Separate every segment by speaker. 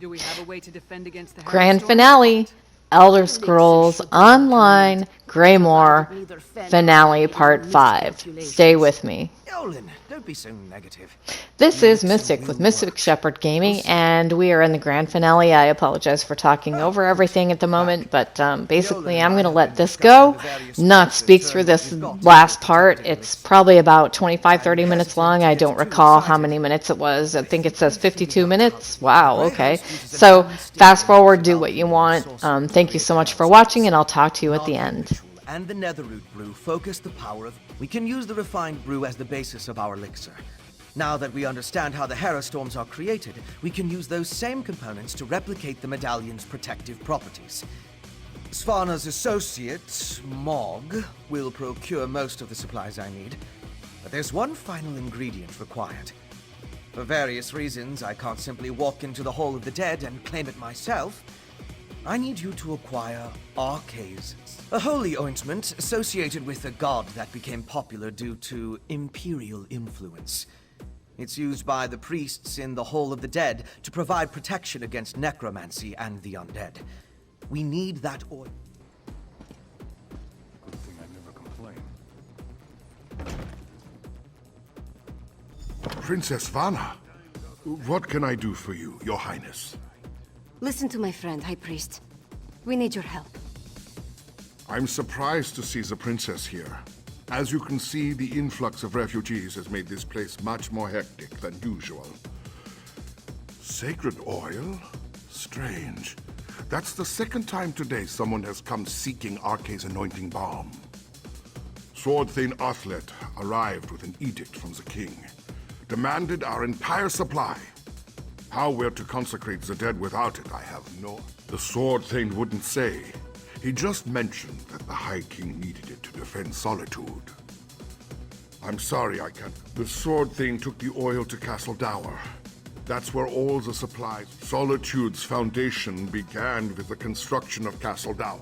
Speaker 1: Do we have a way to defend against the
Speaker 2: Grand
Speaker 1: Harrowstorm?
Speaker 2: finale, Elder Scrolls Online Greymoor Finale Part 5. Stay with me.
Speaker 3: Yolan, don't be so negative.
Speaker 2: This
Speaker 3: The
Speaker 2: is
Speaker 3: elixir
Speaker 2: Mystic with
Speaker 3: will
Speaker 2: Mystic
Speaker 3: work.
Speaker 2: Shepherd Gaming, and we are in the grand finale. I apologize for talking over everything at the moment, but basically I'm going to let this go, not speak through this last part. It's probably about 25-30 minutes long. I don't recall how many minutes it was. I think it says 52 minutes. Wow, okay. So fast forward, do what you want. Thank you so much for watching, and I'll talk to you at the end.
Speaker 3: And the Netherroot brew focus the power of... We can use the refined brew as the basis of our elixir. Now that we understand how the Harrowstorms are created, we can use those same components to replicate the medallion's protective properties. Svana's associate, Mog, will procure most of the supplies I need. But there's one final ingredient required. For various reasons, I can't simply walk into the Hall of the Dead and claim it myself. I need you to acquire Arcase, a holy ointment associated with a god that became popular due to imperial influence. It's used by the priests in the Hall of the Dead to provide protection against necromancy and the undead. We need that oil.
Speaker 4: Good thing I never complain.
Speaker 5: Princess Vana, what can I do for you, Your Highness?
Speaker 6: Listen to my friend, High Priest. We need your help.
Speaker 5: I'm surprised to see the princess here. As you can see, the influx of refugees has made this place much more hectic than usual. Sacred oil? Strange. That's the second time today someone has come seeking Arca's anointing balm. Sword Thane Athlet arrived with an edict from the king. Demanded our entire supply. How we're to consecrate the dead without it, I have no... The Sword Thane wouldn't say. He just mentioned that the High King needed it to defend Solitude. I'm sorry I can't... The Sword Thane took the oil to Castle Dower. That's where all the supplies... Solitude's foundation began with the construction of Castle Dower.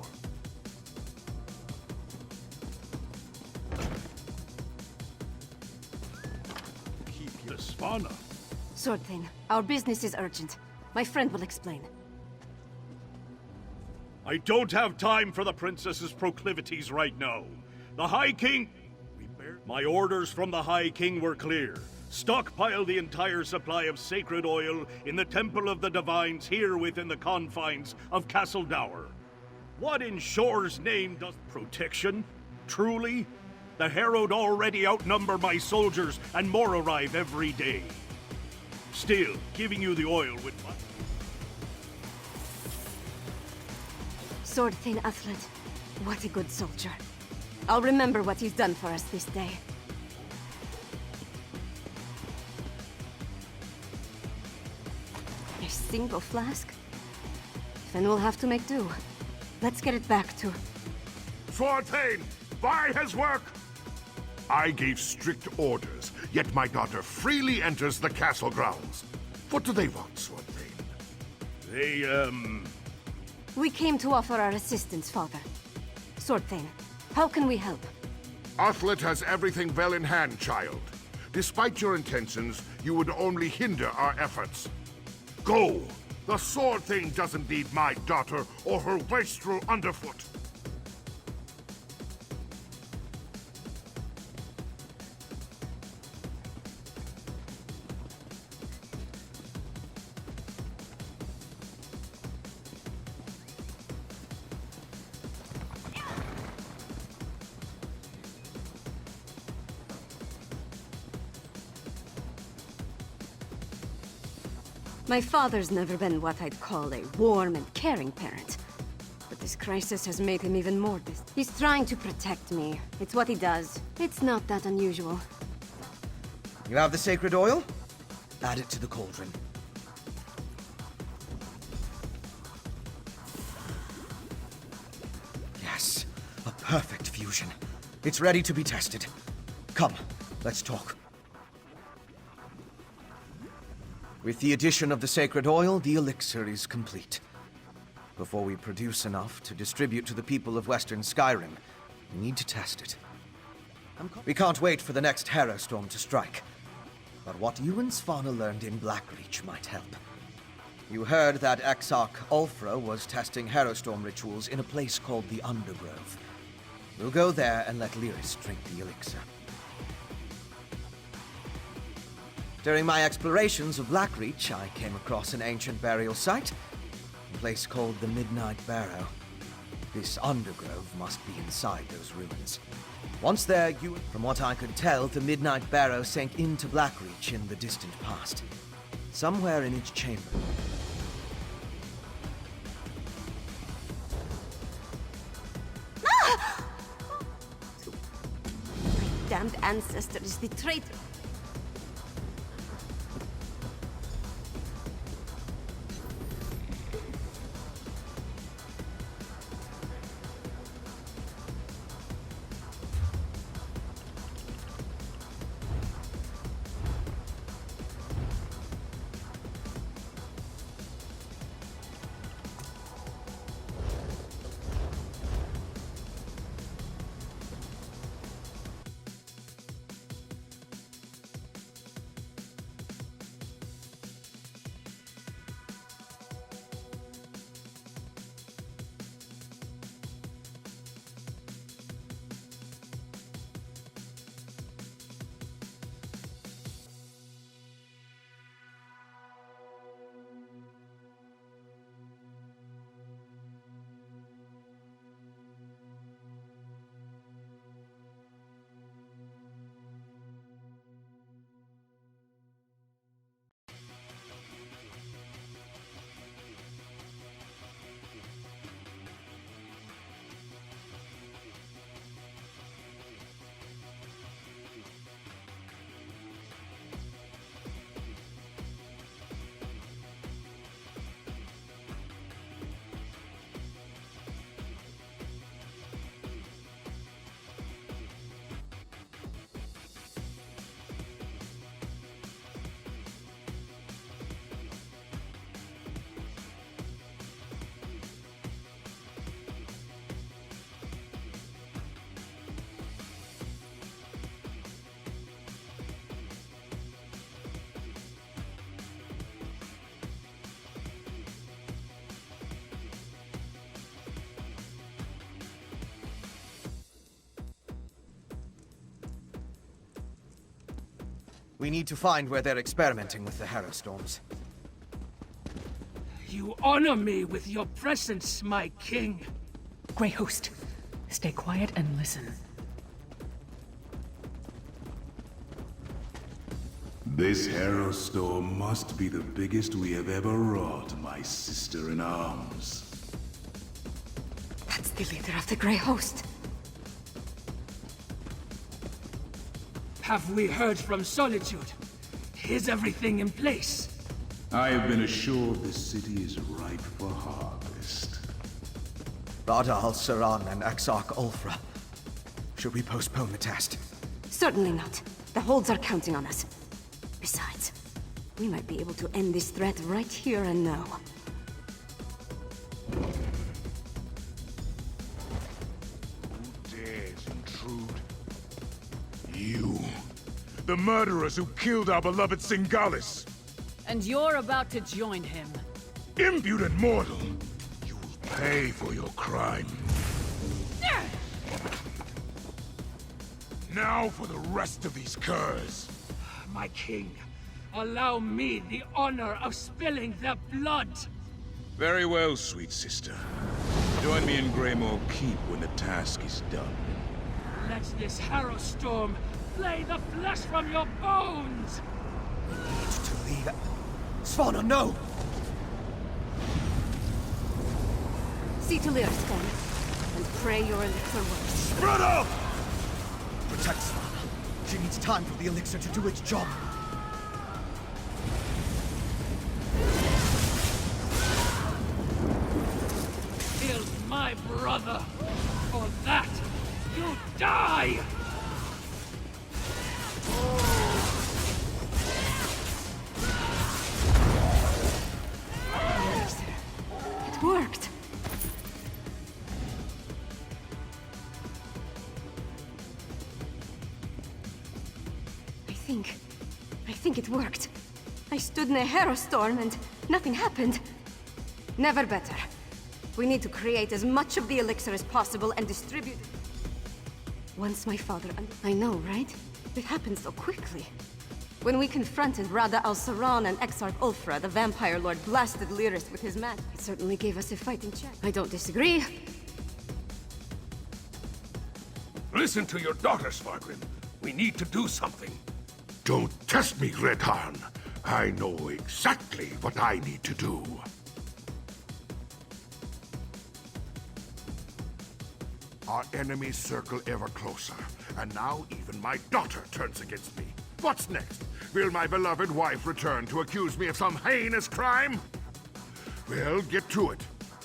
Speaker 4: Keep the Svana.
Speaker 6: Sword Thane, our business is urgent. My friend will explain.
Speaker 4: I don't have time for the princess's proclivities right now. The High King... My orders from the High King were clear. Stockpile the entire supply of sacred oil in the Temple of the Divines here within the confines of Castle Dower. What in Shore's name does protection? Truly? The Harrowed already outnumber my soldiers, and more arrive every day. Still, giving you the oil would...
Speaker 6: Sword Thane Athlet, what a good soldier. I'll remember what he's done for us this day. A single flask? Then we'll have to make do. Let's get it back to...
Speaker 5: Sword Thane, by his work! I gave strict orders, yet my daughter freely enters the castle grounds. What do they want, Sword Thane?
Speaker 4: They,
Speaker 6: We came to offer our assistance, Father. Sword Thane, how can we help?
Speaker 5: Athlet has everything well in hand, child. Despite your intentions, you would only hinder our efforts. Go! The Sword Thane doesn't need my daughter or her wastrel underfoot.
Speaker 6: My father's never been what I'd call a warm and caring parent. But this crisis has made him even more distant. He's trying to protect me. It's what he does. It's not that unusual.
Speaker 3: You have the sacred oil? Add it to the cauldron. Yes, a perfect fusion. It's ready to be tested. Come, let's talk. With the addition of the sacred oil, the elixir is complete. Before we produce enough to distribute to the people of Western Skyrim, we need to test it. We can't wait for the next Harrowstorm to strike. But what you and Svana learned in Blackreach might help. You heard that Exarch Ulfra was testing Herostorm rituals in a place called the Undergrove. We'll go there and let Lyris drink the elixir. During my explorations of Blackreach, I came across an ancient burial site, a place called the Midnight Barrow. This Undergrove must be inside those ruins. Once there, from what I could tell, the Midnight Barrow sank into Blackreach in the distant past. Somewhere in its chamber.
Speaker 6: My damned ancestor is the traitor.
Speaker 3: We need to find where they're experimenting with the Herostorms.
Speaker 1: You honor me with your presence, my king.
Speaker 7: Grey Host, stay quiet and listen.
Speaker 8: This Herostorm must be the biggest we have ever wrought, my sister-in-arms.
Speaker 6: That's the leader of the Grey Host.
Speaker 1: Have we heard from Solitude? Is everything in place?
Speaker 8: I have been assured this city is ripe for harvest.
Speaker 3: Radal, Saran, and Exarch Ulfra. Should we postpone the test?
Speaker 6: Certainly not. The holds are counting on us. Besides, we might be able to end this threat right here and now.
Speaker 5: Who dares intrude? You. The murderers who killed our beloved Singalis.
Speaker 7: And you're about to join him.
Speaker 5: Impudent mortal! You will pay for your crime. Now for the rest of these curs.
Speaker 1: My king, allow me the honor of spilling their blood.
Speaker 8: Very well, sweet sister. Join me in Greymoor Keep when the task is done.
Speaker 1: Let this Herostorm flay the flesh from your bones!
Speaker 3: We need to leave. Svanna, no!
Speaker 6: See to Lyris, then, and pray your elixir works.
Speaker 3: Brother! Protect Svanna. She needs time for the elixir to do its job.
Speaker 1: Killed my brother. For that, you die!
Speaker 6: Elixir. It worked. I think it worked. I stood in a Herostorm, and Nothing happened. Never better. We need to create as much of the elixir as possible and distribute it. Once my father... I know, right? It happened so quickly. When we confronted Rada al-Saran and Exarch Ulfra, the vampire lord blasted Lyris with his magic. It certainly gave us a fighting chance. I don't disagree.
Speaker 9: Listen to your daughter, Svargrim. We need to do something.
Speaker 5: Don't test me, Redharn. I know exactly what I need to do. Our enemies circle ever closer, and now even my daughter turns against me. What's next? Will my beloved wife return to accuse me of some heinous crime? Well, get to it.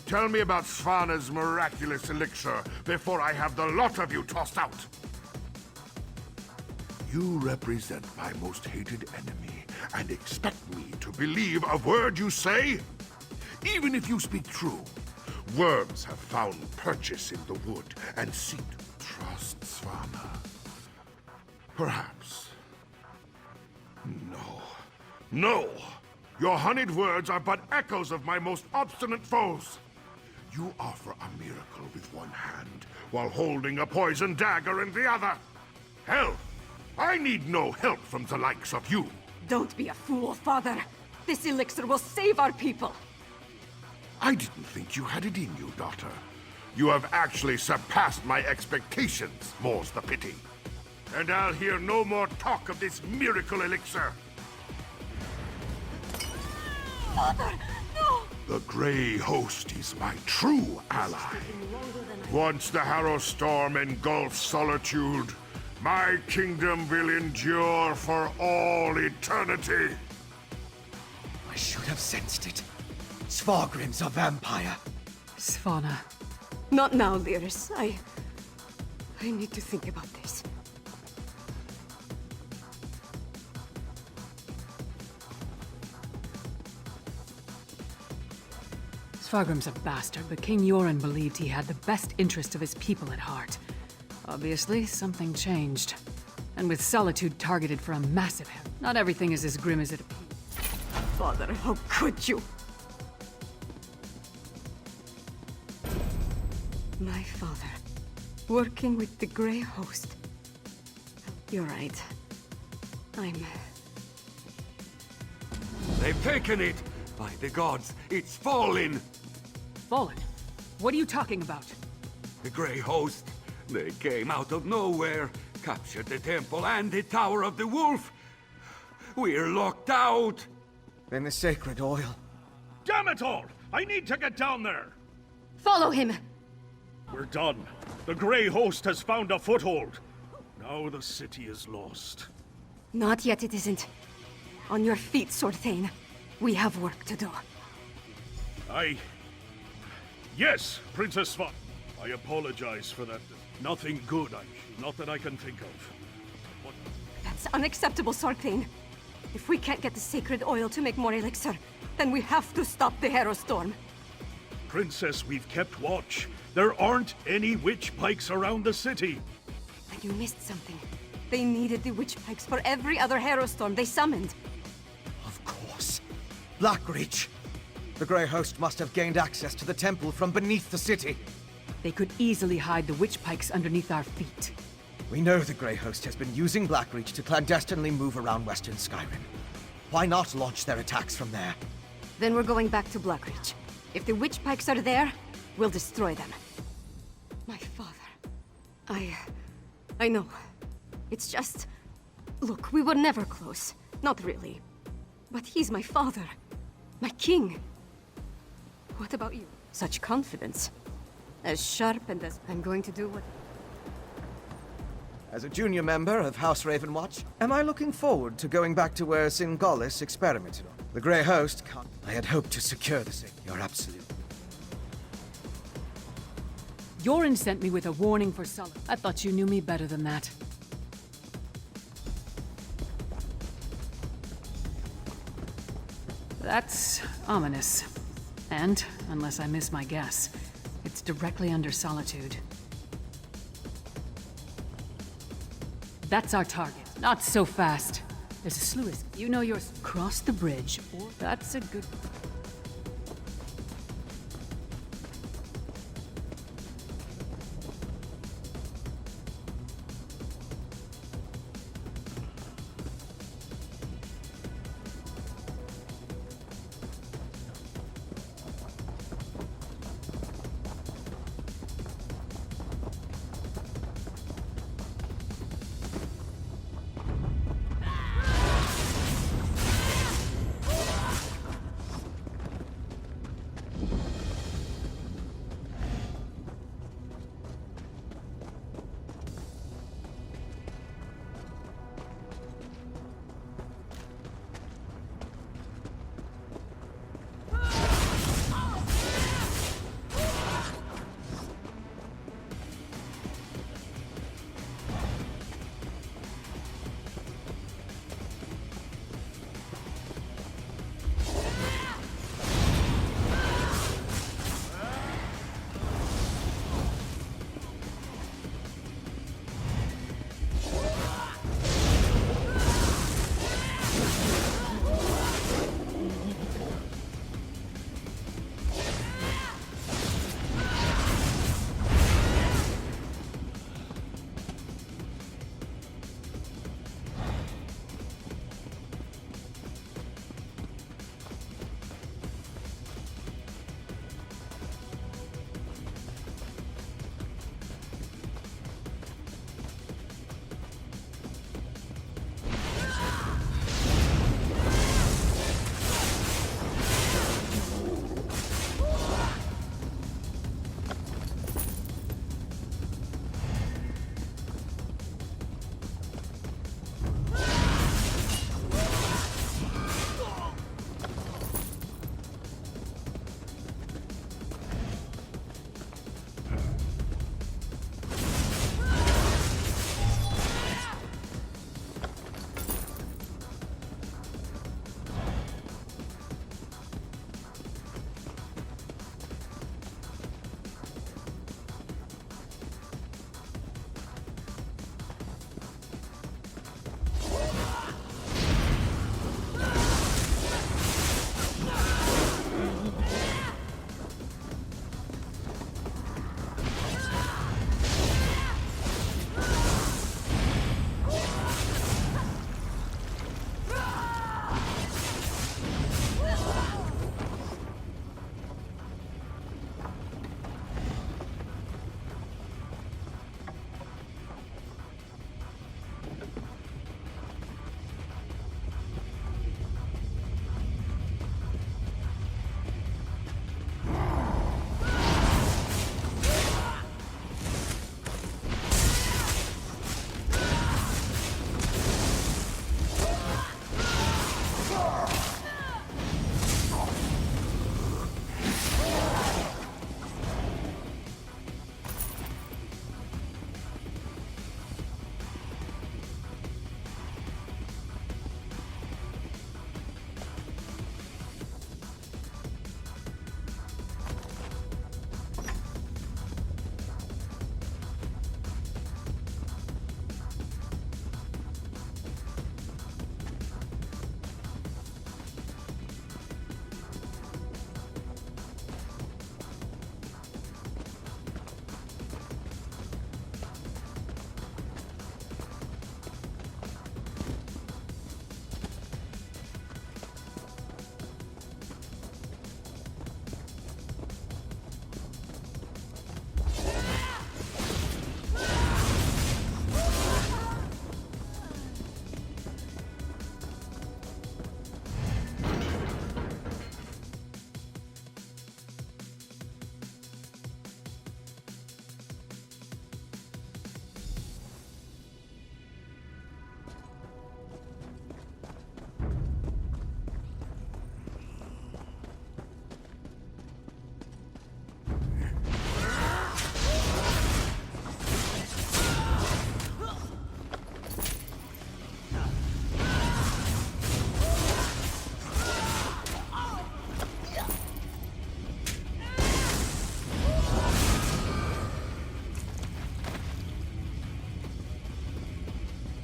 Speaker 5: Tell me about Svana's miraculous elixir before I have the lot of you tossed out. You represent my most hated enemy and expect me to believe a word you say? Even if you speak true, worms have found purchase in the wood and seek to trust Svana. Perhaps. No. No! Your honeyed words are but echoes of my most obstinate foes. You offer a miracle with one hand, while holding a poison dagger in the other. Hell, I need no help from the likes of you.
Speaker 6: Don't be a fool, father. This elixir will save our people.
Speaker 5: I didn't think you had it in you, daughter. You have actually surpassed my expectations, more's the pity. And I'll hear no more talk of this miracle elixir.
Speaker 6: Father, no!
Speaker 5: The Grey Host is my true ally. Once the Harrow Storm engulfs Solitude, my kingdom will endure for all eternity.
Speaker 3: I should have sensed it. Svargrim's a vampire.
Speaker 7: Svanna.
Speaker 6: Not now, Lyris. I need to think about this.
Speaker 7: Svargrim's a bastard, but King Yoren believed he had the best interest of his people at heart. Obviously, something changed. And with Solitude targeted for a massive hit, not everything is as grim as it appears.
Speaker 6: Father, how could you? My father, working with the Grey Host. You're right.
Speaker 9: They've taken it! By the gods, it's fallen!
Speaker 7: Fallen? What are you talking about?
Speaker 9: The Grey Host. They came out of nowhere, captured the temple and the Tower of the Wolf. We're locked out!
Speaker 3: Then the sacred oil.
Speaker 4: Damn it all! I need to get down there!
Speaker 6: Follow him!
Speaker 4: We're done. The Grey Host has found a foothold. Now the city is lost.
Speaker 6: Not yet, it isn't. On your feet, Sorthane. We have work to do.
Speaker 4: Yes, Princess Svan. I apologize for that. Nothing good, not that I can think of. What?
Speaker 6: That's unacceptable, Sorthane. If we can't get the sacred oil to make more elixir, then we have to stop the Harrow Storm.
Speaker 4: Princess, we've kept watch. There aren't any witch pikes around the city.
Speaker 6: And you missed something. They needed the witch pikes for every other Harrow Storm they summoned.
Speaker 3: Of course. Blackreach. The Grey Host must have gained access to the temple from beneath the city.
Speaker 7: They could easily hide the witch pikes underneath our feet.
Speaker 3: We know the Grey Host has been using Blackreach to clandestinely move around Western Skyrim. Why not launch their attacks from there?
Speaker 6: Then we're going back to Blackreach. If the witch pikes are there, we'll destroy them. My father. I know. It's just... Look, we were never close. Not really. But he's my father. My king. What about you? Such confidence. As sharp and as... I'm going to do what...
Speaker 3: As a junior member of House Ravenwatch, am I looking forward to going back to where Singolis experimented on? The Grey Host can't... I had hoped to secure the same. You're absolute.
Speaker 7: Yoren sent me with a warning for Sully. I thought you knew me better than that. That's ominous. And, unless I miss my guess, it's directly under Solitude. That's our target. Not so fast. There's a sluice. You know yours. Cross the bridge, or... That's a good...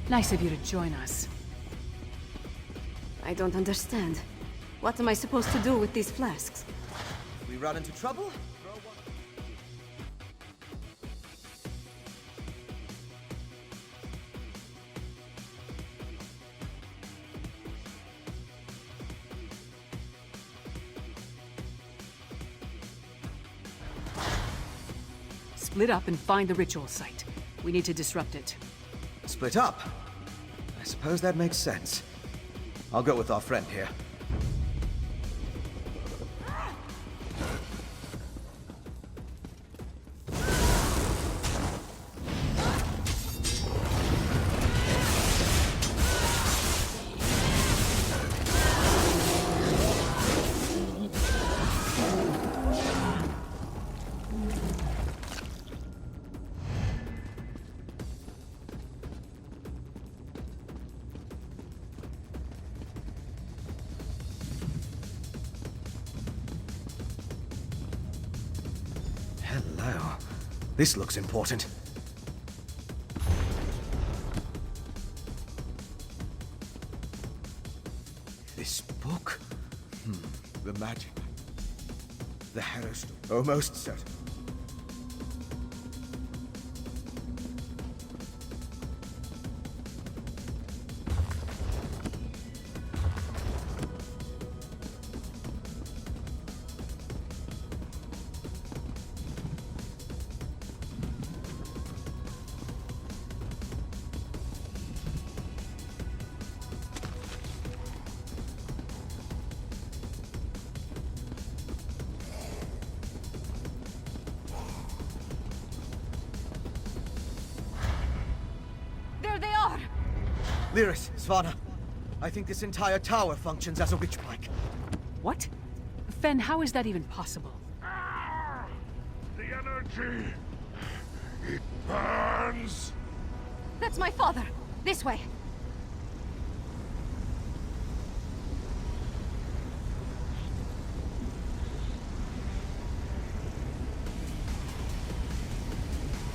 Speaker 7: Nice of you to join us.
Speaker 6: I don't understand. What am I supposed to do with these flasks?
Speaker 3: If we run into trouble,
Speaker 7: Split up and find the ritual site. We need to disrupt it.
Speaker 3: split up. I suppose that makes sense. I'll go with our friend here. Hello. This looks important. This book? The magic. The Harrowstone. Almost certain.
Speaker 6: There they are!
Speaker 3: Lyris, Svanna, I think this entire tower functions as a witch pike.
Speaker 7: What? Fen, how is that even possible?
Speaker 5: The energy! It burns!
Speaker 6: That's my father! This way!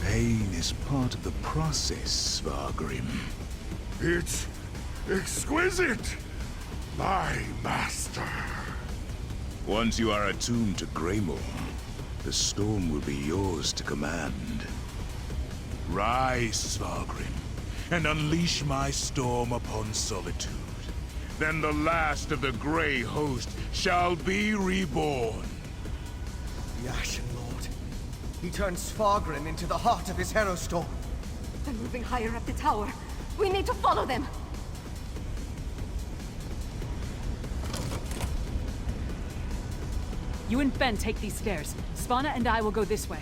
Speaker 8: Pain is part of the process, Svargrim.
Speaker 5: It's exquisite! My master!
Speaker 8: Once you are attuned to Greymoor, the storm will be yours to command. Rise, Svargrim, and unleash my storm upon Solitude. Then the last of the Grey Host shall be reborn.
Speaker 3: The Ashen Lord. He turned Svargrim into the heart of his Harrowstorm.
Speaker 6: They're moving higher up the tower. We need to follow them!
Speaker 7: You and Fen take these stairs. Svanna and I will go this way.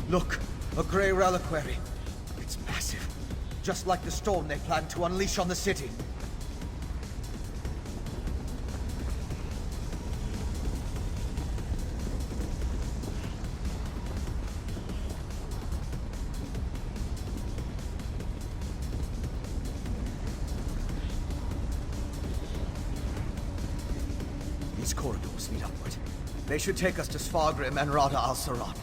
Speaker 3: Look, a Grey reliquary. It's massive. Just like the storm they planned to unleash on the city. These corridors lead upward. They should take us to Svargrim and Rada al-Saran.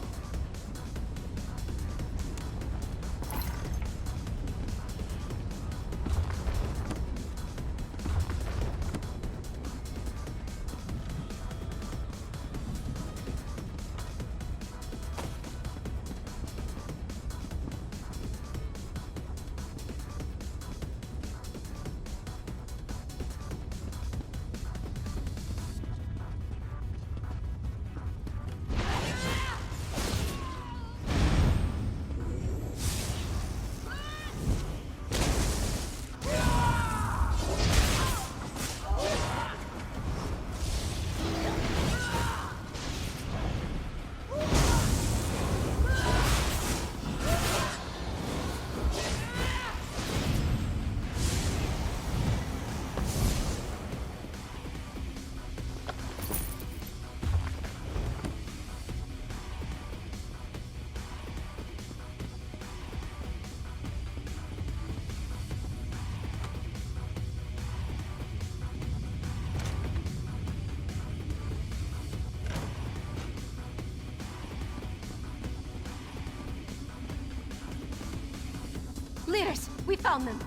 Speaker 6: We found them.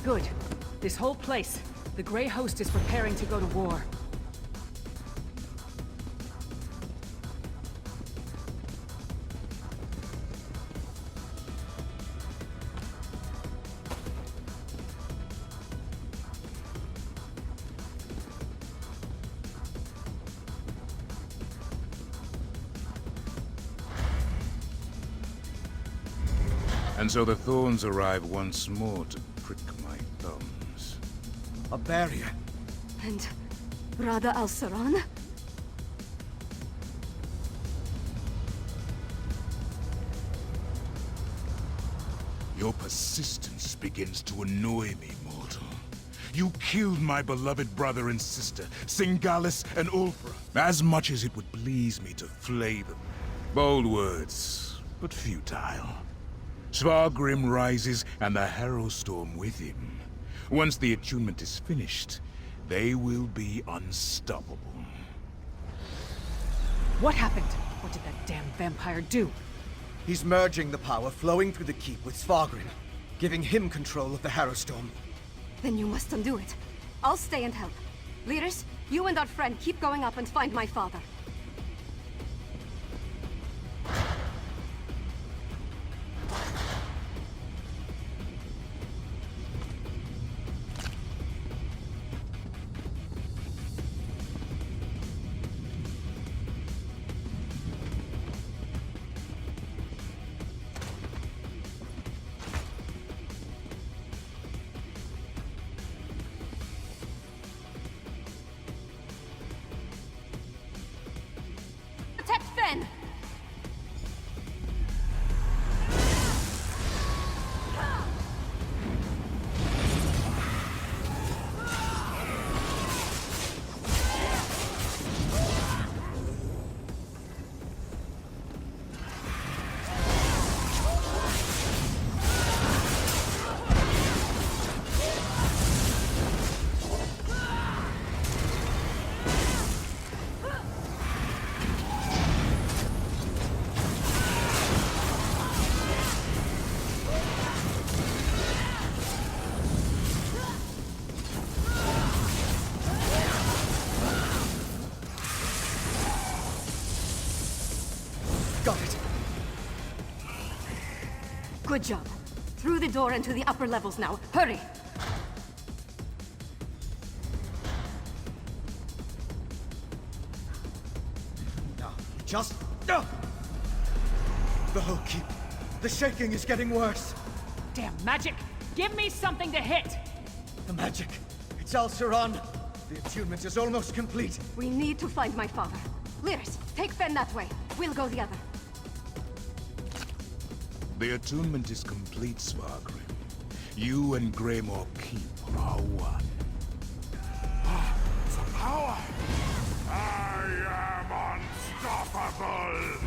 Speaker 7: Good. This whole place. The Grey Host is preparing to go to war.
Speaker 8: And so the thorns arrive once more to prick my thumbs.
Speaker 3: A barrier.
Speaker 6: And Rada al-Saran?
Speaker 8: Your persistence begins to annoy me, mortal. You killed my beloved brother and sister, Singalis and Ulfra, as much as it would please me to flay them. Bold words, but futile. Svargrim rises, and the Harrow Storm with him. Once the attunement is finished, they will be unstoppable.
Speaker 7: What happened? What did that damn vampire do?
Speaker 3: He's merging the power flowing through the keep with Svargrim, giving him control of the Harrow Storm.
Speaker 6: Then you must undo it. I'll stay and help. Leaders, you and our friend keep going up and find my father. Protect Fen!
Speaker 3: Got it.
Speaker 6: Good job. Through the door and to the upper levels now. Hurry!
Speaker 3: Now, just... The whole keep. The shaking is getting worse.
Speaker 7: Damn magic! Give me something to hit!
Speaker 3: The magic. It's Al-Saran. The attunement is almost complete.
Speaker 6: We need to find my father. Leaders, take Fen that way. We'll go the other.
Speaker 8: The attunement is complete, Svargrim. You and Greymoor Keep are one.
Speaker 5: The power! I am unstoppable!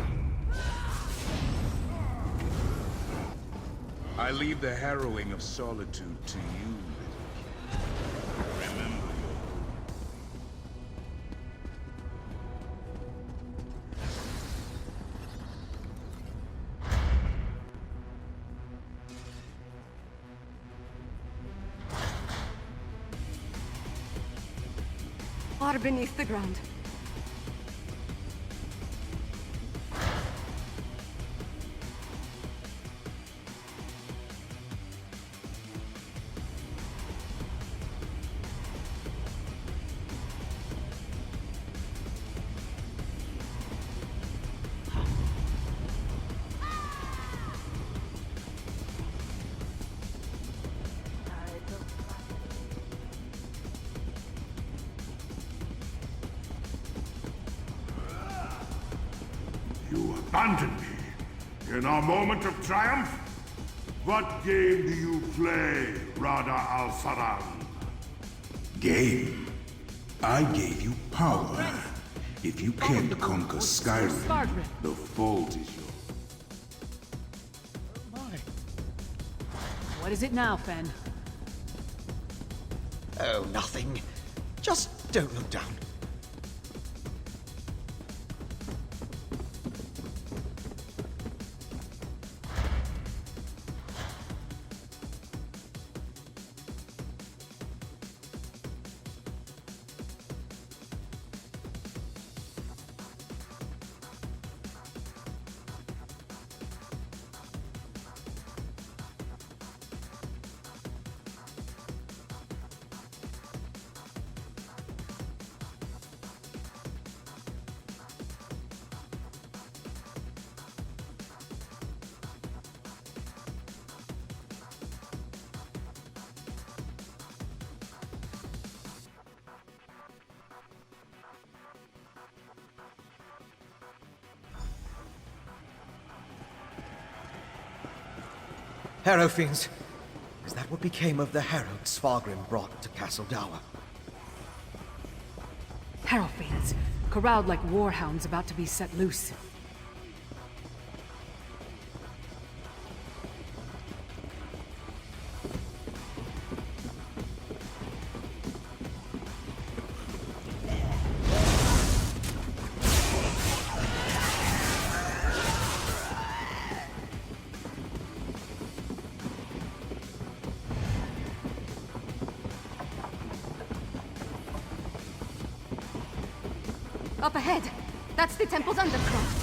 Speaker 8: I leave the harrowing of solitude to you, little kid. Remember your...
Speaker 6: Far beneath the ground.
Speaker 5: You abandoned me in our moment of triumph? What game do you play, Rada al-Saran?
Speaker 8: Game? I gave you power. If you can't conquer Skyrim, the fault is yours.
Speaker 7: What is it now, Fen?
Speaker 3: Oh, nothing. Just don't look down. Harrow fiends. Is that what became of the herald Svargrim brought to Castle Dower?
Speaker 7: Harrow fiends, corralled like warhounds about to be set loose.
Speaker 6: Up ahead! That's the temple's undercroft!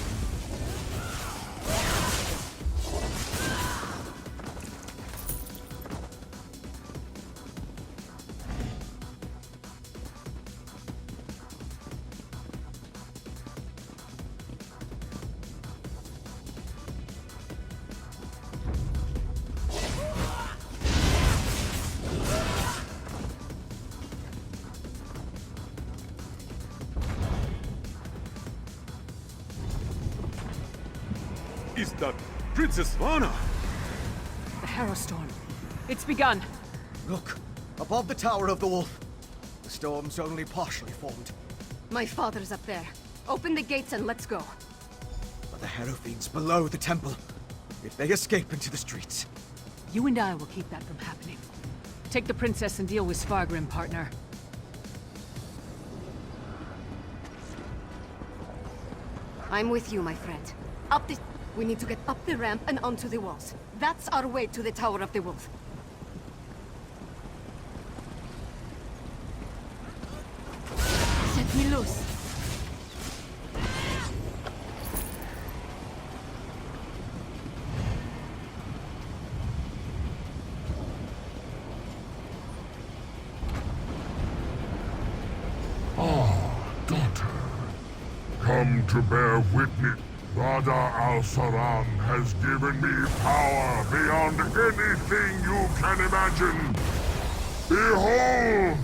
Speaker 4: Is that Princess Vana?
Speaker 7: The Harrow Storm. It's begun.
Speaker 3: Look, above the Tower of the Wolf. The storm's only partially formed.
Speaker 6: My father's up there. Open the gates and let's go.
Speaker 3: But the Harrow fiends below the temple. If they escape into the streets.
Speaker 7: You and I will keep that from happening. Take the princess and deal with Svargrim, partner.
Speaker 6: I'm with you, my friend. Up the... We need to get up the ramp and onto the walls. That's our way to the Tower of the Wolf. Set me loose.
Speaker 5: Daughter, come to bear witness. Rada al-Saran has given me power beyond anything you can imagine. Behold!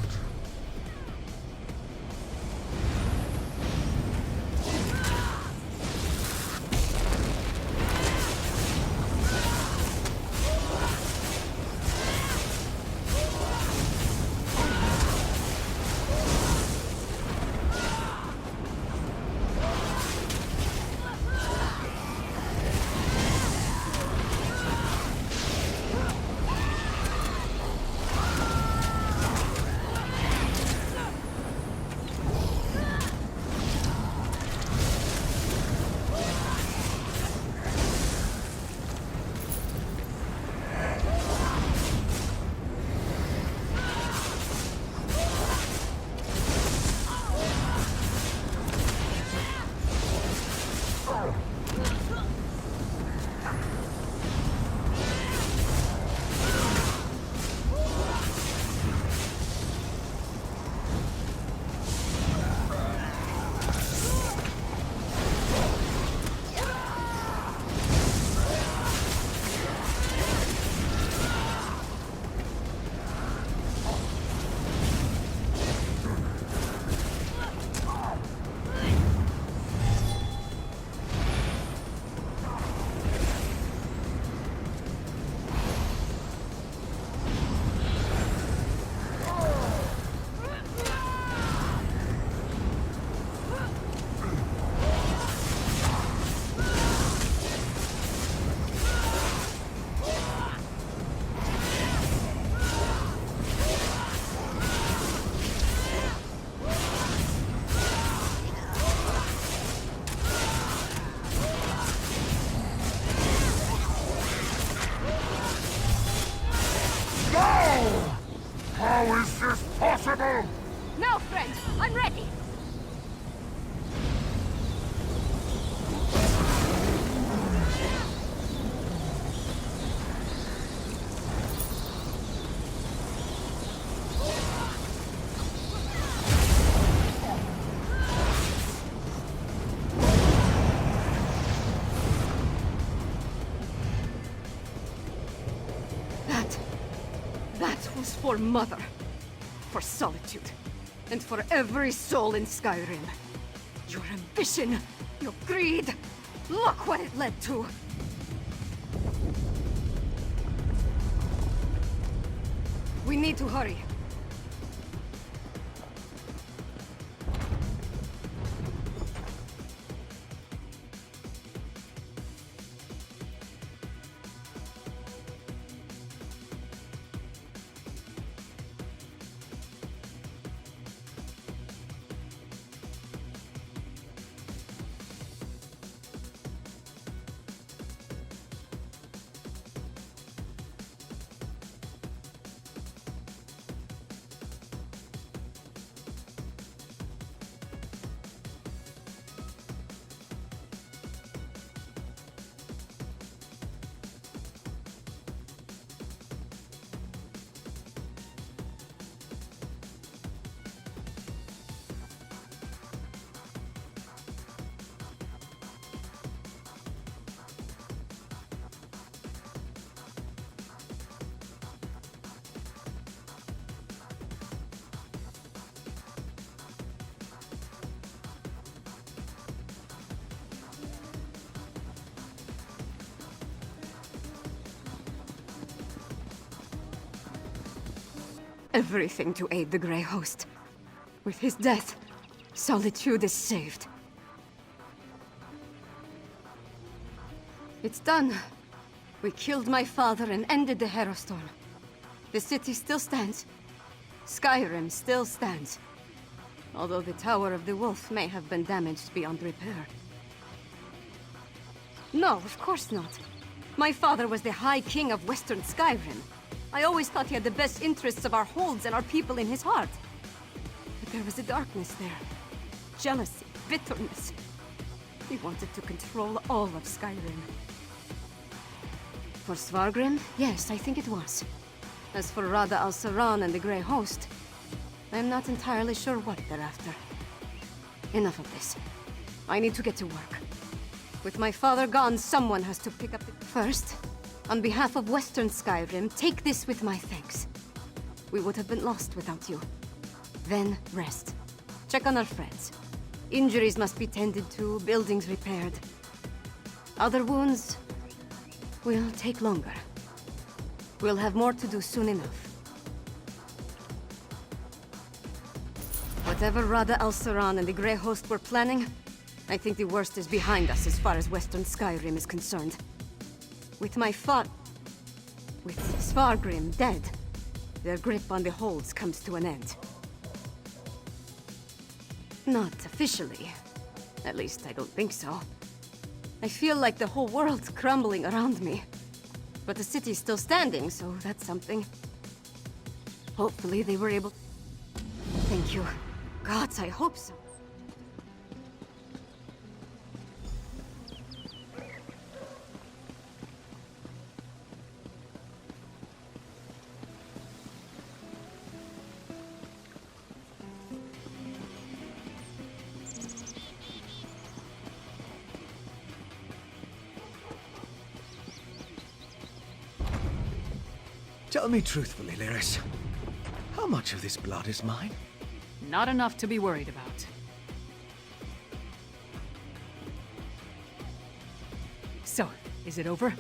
Speaker 5: How is this possible?
Speaker 6: Now, friend, I'm ready. That was for Mother. For Solitude. And for every soul in Skyrim. Your ambition, your greed, look what it led to! We need to hurry. Everything to aid the Grey Host. With his death, Solitude is saved. It's done. We killed my father and ended the Herostorm. The city still stands. Skyrim still stands. Although the Tower of the Wolf may have been damaged beyond repair. No, of course not. My father was the High King of Western Skyrim. I always thought he had the best interests of our holds and our people in his heart. But there was a darkness there. Jealousy, bitterness. He wanted to control all of Skyrim. For Svargrim, yes, I think it was. As for Rada al-Saran and the Grey Host, I am not entirely sure what they're after. Enough of this. I need to get to work. With my father gone, someone has to pick up the... First, on behalf of Western Skyrim, take this with my thanks. We would have been lost without you. Then, rest. Check on our friends. Injuries must be tended to, buildings repaired. Other wounds will take longer. We'll have more to do soon enough. Whatever Rada al-Saran and the Grey Host were planning, I think the worst is behind us as far as Western Skyrim is concerned. With Svargrim dead, their grip on the holds comes to an end. Not officially. At least I don't think so. I feel like the whole world's crumbling around me. But the city's still standing, so that's something. Hopefully they were able... Thank you. Gods, I hope so.
Speaker 3: Tell me truthfully, Lyris. How much of this blood is mine?
Speaker 7: Not enough to be worried about. So, is it over?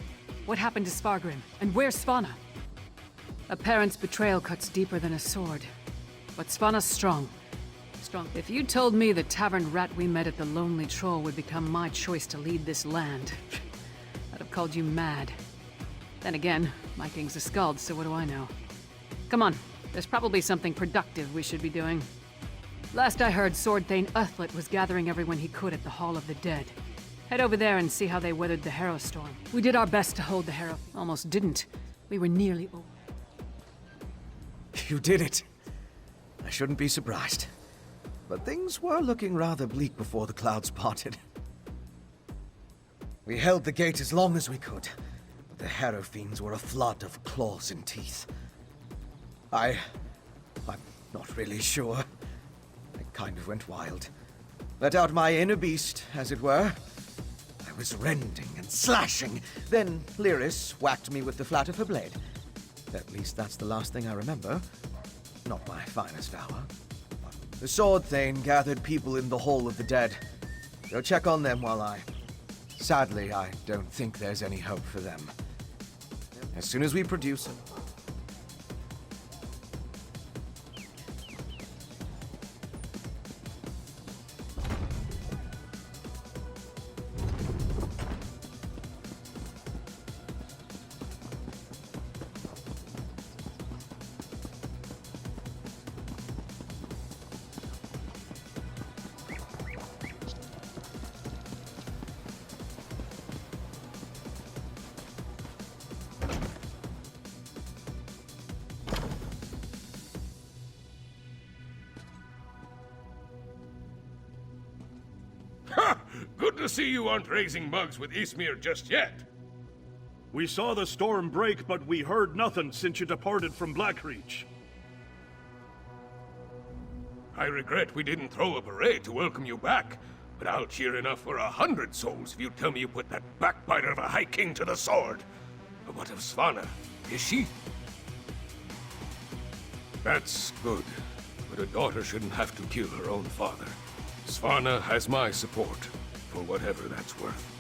Speaker 7: What happened to Svargrim? And where's Svanna? A parent's betrayal cuts deeper than a sword. But Svanna's strong. If you told me the tavern rat we met at the Lonely Troll would become my choice to lead this land, I'd have called you mad. Then again, my king's a skald, so what do I know? Come on, there's probably something productive we should be doing. Last I heard, Sword Thane Uthlet was gathering everyone he could at the Hall of the Dead. Head over there and see how they weathered the Harrowstorm. We did our best to hold the Harrow. Almost didn't. We were nearly over.
Speaker 3: You did it. I shouldn't be surprised. But things were looking rather bleak before the clouds parted. We held the gate as long as we could. But the Harrow Fiends were a flood of claws and teeth. I'm not really sure. I kind of went wild. Let out my inner beast, as it were. I was rending and slashing. Then Lyris whacked me with the flat of her blade. At least that's the last thing I remember. Not my finest hour. The Sword Thane gathered people in the Hall of the Dead. Go check on them while I... Sadly, I don't think there's any hope for them. As soon as we produce...
Speaker 10: Good to see you aren't raising mugs with Ismir just yet.
Speaker 4: We saw the storm break, but we heard nothing since you departed from Blackreach.
Speaker 10: I regret we didn't throw a parade to welcome you back, but I'll cheer enough for 100 souls if you tell me you put that backbiter of a High King to the sword. But what of Svanna? Is she? That's good, but a daughter shouldn't have to kill her own father. Svanna has my support, for whatever that's worth.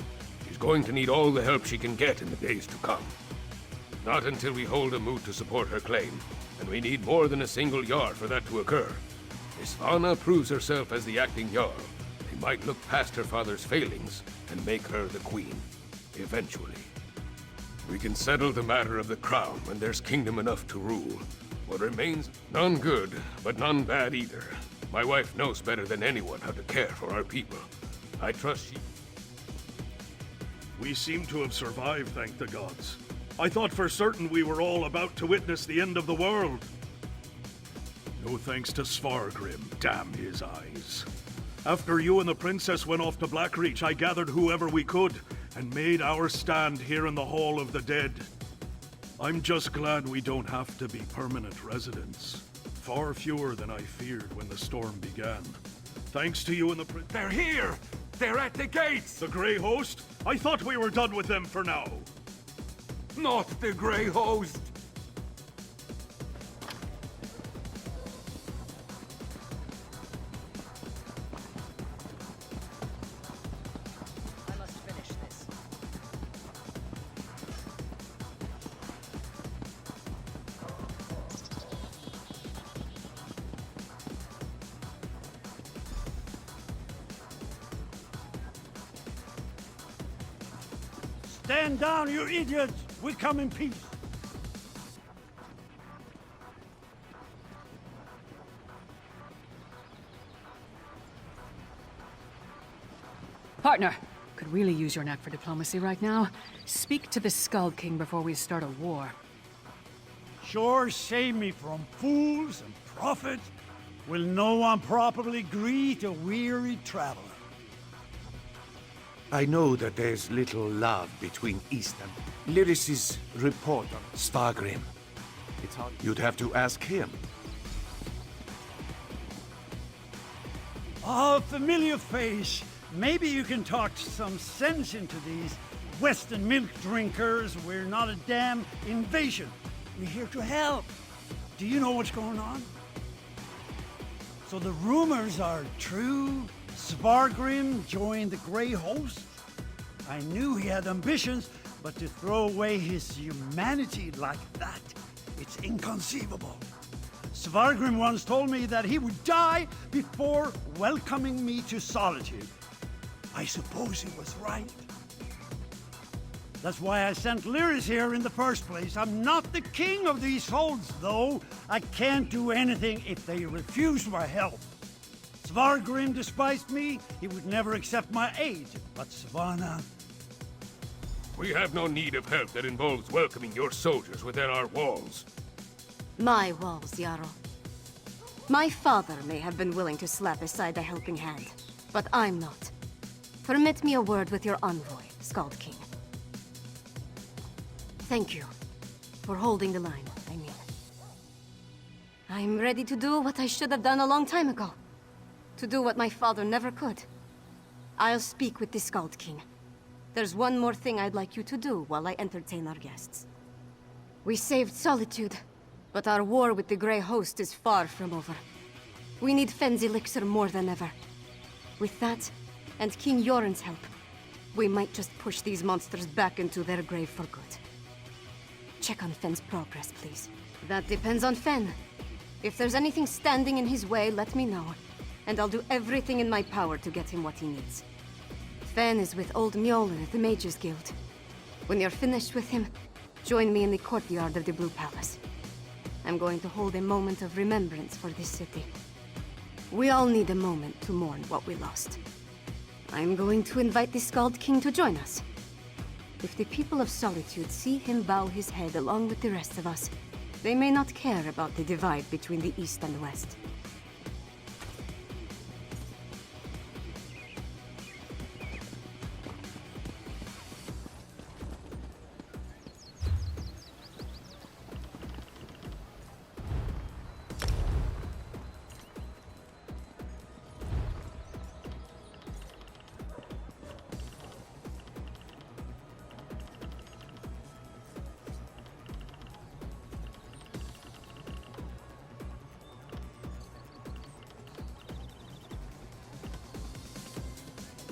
Speaker 10: She's going to need all the help she can get in the days to come. Not until we hold a moot to support her claim, and we need more than a single Jarl for that to occur. If Svanna proves herself as the acting Jarl, they might look past her father's failings and make her the queen, eventually. We can settle the matter of the crown when there's kingdom enough to rule. What remains, none good, but none bad either. My wife knows better than anyone how to care for our people. I trust she...
Speaker 4: We seem to have survived, thank the gods. I thought for certain we were all about to witness the end of the world. No thanks to Svargrim, damn his eyes. After you and the princess went off to Blackreach, I gathered whoever we could and made our stand here in the Hall of the Dead. I'm just glad we don't have to be permanent residents. Far fewer than I feared when the storm began. Thanks to you and the
Speaker 9: They're here! They're at the gates!
Speaker 4: The Grey Host? I thought we were done with them for now.
Speaker 9: Not the Grey Host!
Speaker 2: I must finish this.
Speaker 11: Stand down, you idiots! We come in peace.
Speaker 7: Partner, could really use your knack for diplomacy right now. Speak to the Skull King before we start a war.
Speaker 11: Sure save me from fools and prophets. Will no one properly greet a weary traveler?
Speaker 12: I know that there's little love between East and Lyris's report on Svargrim. It's hard. You'd have to ask him.
Speaker 11: Oh, familiar face. Maybe you can talk some sense into these Western milk drinkers. We're not a damn invasion. We're here to help. Do you know what's going on? So the rumors are true? Svargrim joined the Grey Host? I knew he had ambitions, but to throw away his humanity like that, it's inconceivable. Svargrim once told me that he would die before welcoming me to Solitude. I suppose he was right. That's why I sent Lyris here in the first place. I'm not the king of these holds, though. I can't do anything if they refuse my help. Svargrim despised me, he would never accept my aid. But Svanna...
Speaker 10: We have no need of help that involves welcoming your soldiers within our walls.
Speaker 6: My walls, Jarl. My father may have been willing to slap aside a helping hand, but I'm not. Permit me a word with your envoy, Skald King. Thank you for holding the line, I mean. I'm ready to do what I should have done a long time ago. To do what my father never could. I'll speak with the Skald King. There's one more thing I'd like you to do while I entertain our guests. We saved Solitude, but our war with the Grey Host is far from over. We need Fenn's elixir more than ever. With that, and King Yoren's help, we might just push these monsters back into their grave for good. Check on Fenn's progress, please. That depends on Fenn. If there's anything standing in his way, let me know, and I'll do everything in my power to get him what he needs. Fenn is with old Mjolnir at the Mages Guild. When you're finished with him, join me in the courtyard of the Blue Palace. I'm going to hold a moment of remembrance for this city. We all need a moment to mourn what we lost. I'm going to invite the Skald King to join us. If the people of Solitude see him bow his head along with the rest of us, they may not care about the divide between the East and the West.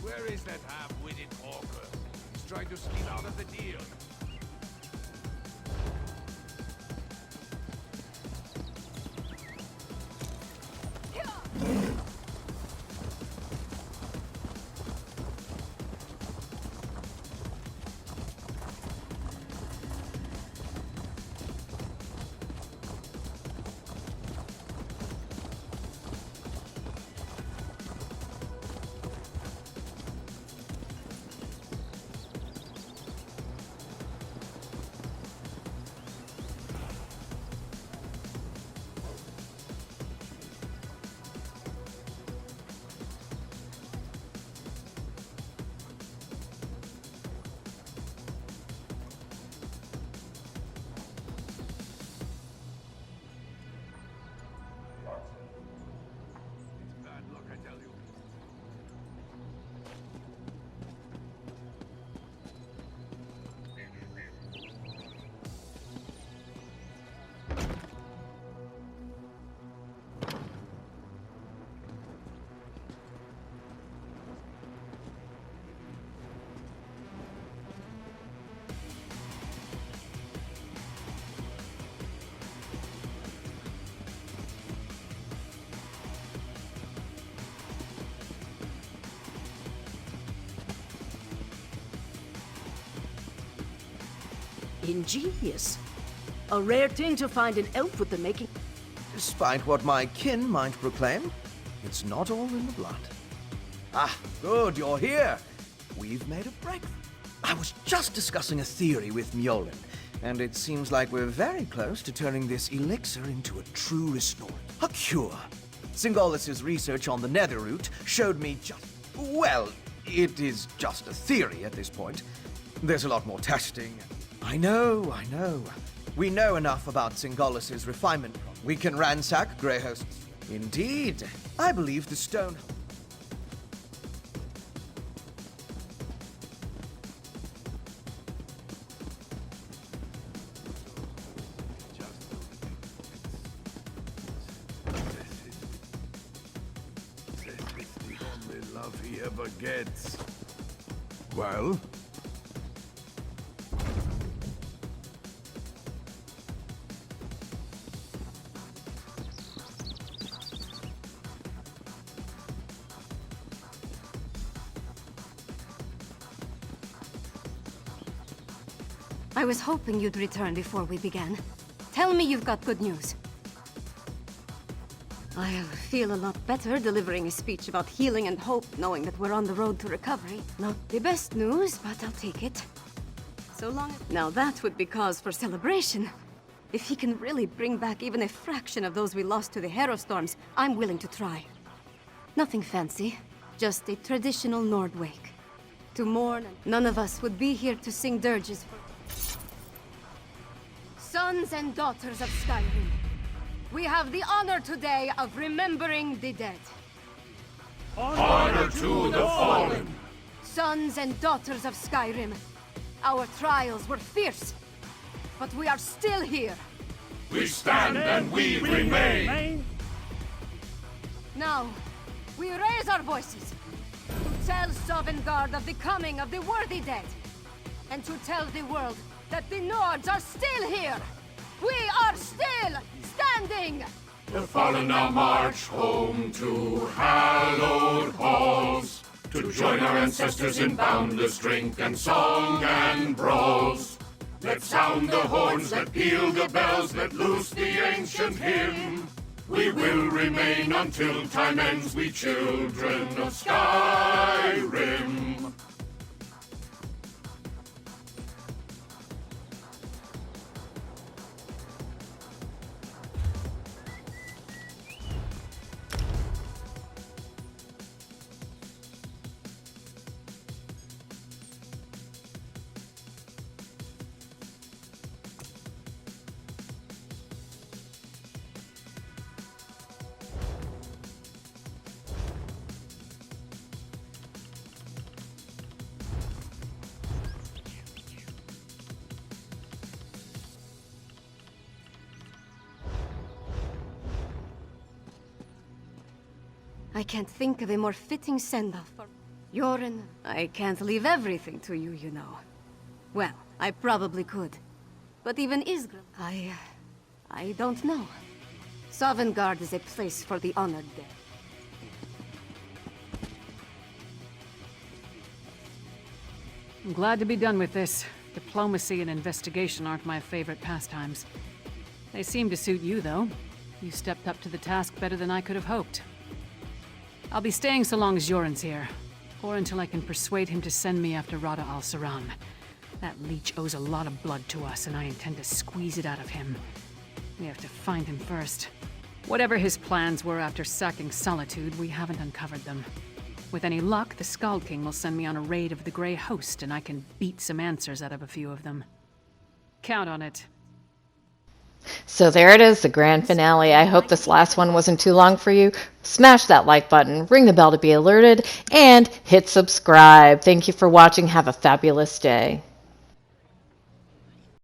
Speaker 9: Where is that half-witted hawker? He's trying to steal out of the deal.
Speaker 13: Ingenious. A rare thing to find an elf with the making.
Speaker 3: Despite what my kin might proclaim, it's not all in the blood. Ah, good, you're here. We've made a breakfast. I was just discussing a theory with Mjolnir, and it seems like we're very close to turning this elixir into a true restorer. A cure. Singolis's research on the nether root showed me just... Well, it is just a theory at this point. There's a lot more testing. I know. We know enough about Singolis's refinement. We can ransack Greyhost's. Indeed. I believe the stone...
Speaker 8: This is the only love he ever gets. Well?
Speaker 6: I was hoping you'd return before we began. Tell me you've got good news. I'll feel a lot better delivering a speech about healing and hope, knowing that we're on the road to recovery. Not the best news, but I'll take it. So long as... Now that would be cause for celebration. If he can really bring back even a fraction of those we lost to the Herostorms, I'm willing to try. Nothing fancy, just a traditional Nord wake. To mourn, and none of us would be here to sing dirges for... Sons and daughters of Skyrim, we have the honor today of remembering the dead.
Speaker 4: Honor to the fallen.
Speaker 6: Sons and daughters of Skyrim, our trials were fierce, but we are still here.
Speaker 4: We stand and we remain.
Speaker 6: Now, we raise our voices to tell Sovngarde of the coming of the worthy dead, and to tell the world that the Nords are still here! We are still standing!
Speaker 4: The fallen now march home to hallowed halls, to join our ancestors in boundless drink and song and brawls. Let's sound the horns, let peal the bells, let loose the ancient hymn. We will remain until time ends, we children of Skyrim.
Speaker 6: I can't think of a more fitting send-off for... Yoren, I can't leave everything to you, you know. Well, I probably could. But even Isgrim, I don't know. Sovngarde is a place for the honored dead.
Speaker 7: I'm glad to be done with this. Diplomacy and investigation aren't my favorite pastimes. They seem to suit you, though. You stepped up to the task better than I could have hoped. I'll be staying so long as Yoren's here, or until I can persuade him to send me after Rada al-Saran. That leech owes a lot of blood to us, and I intend to squeeze it out of him. We have to find him first. Whatever his plans were after sacking Solitude, we haven't uncovered them. With any luck, the Skald King will send me on a raid of the Grey Host, and I can beat some answers out of a few of them. Count on it.
Speaker 2: So there it is, the grand finale. I hope this last one wasn't too long for you. Smash that like button, ring the bell to be alerted, and hit subscribe. Thank you for watching. Have a fabulous day.